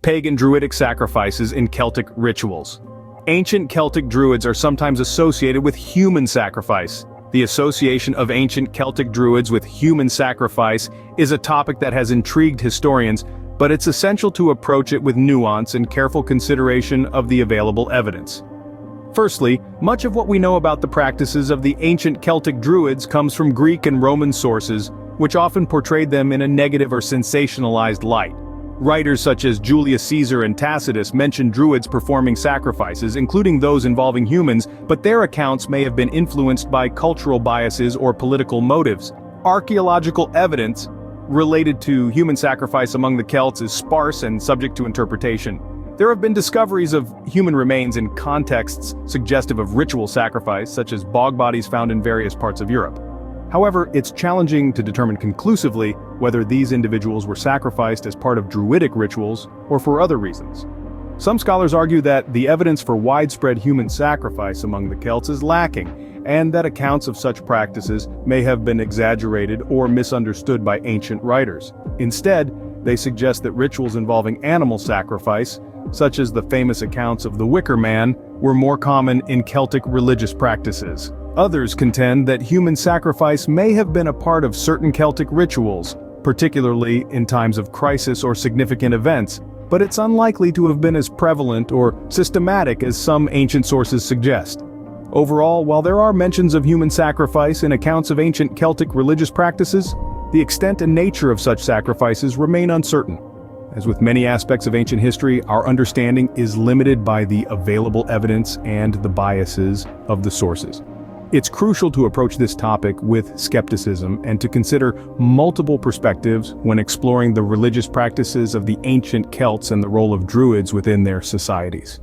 Pagan Druidic sacrifices in Celtic rituals. Ancient Celtic Druids are sometimes associated with human sacrifice. The association of ancient Celtic Druids with human sacrifice is a topic that has intrigued historians, but it's essential to approach it with nuance and careful consideration of the available evidence. Firstly, much of what we know about the practices of the ancient Celtic Druids comes from Greek and Roman sources, which often portrayed them in a negative or sensationalized light. Writers such as Julius Caesar and Tacitus mention Druids performing sacrifices, including those involving humans, but their accounts may have been influenced by cultural biases or political motives. Archaeological evidence related to human sacrifice among the Celts is sparse and subject to interpretation. There have been discoveries of human remains in contexts suggestive of ritual sacrifice, such as bog bodies found in various parts of Europe. However, it's challenging to determine conclusively whether these individuals were sacrificed as part of Druidic rituals or for other reasons. Some scholars argue that the evidence for widespread human sacrifice among the Celts is lacking, and that accounts of such practices may have been exaggerated or misunderstood by ancient writers. Instead, they suggest that rituals involving animal sacrifice, such as the famous accounts of the Wicker Man, were more common in Celtic religious practices. Others contend that human sacrifice may have been a part of certain Celtic rituals, particularly in times of crisis or significant events, but it's unlikely to have been as prevalent or systematic as some ancient sources suggest. Overall, while there are mentions of human sacrifice in accounts of ancient Celtic religious practices, the extent and nature of such sacrifices remain uncertain. As with many aspects of ancient history, our understanding is limited by the available evidence and the biases of the sources. It's crucial to approach this topic with skepticism and to consider multiple perspectives when exploring the religious practices of the ancient Celts and the role of Druids within their societies.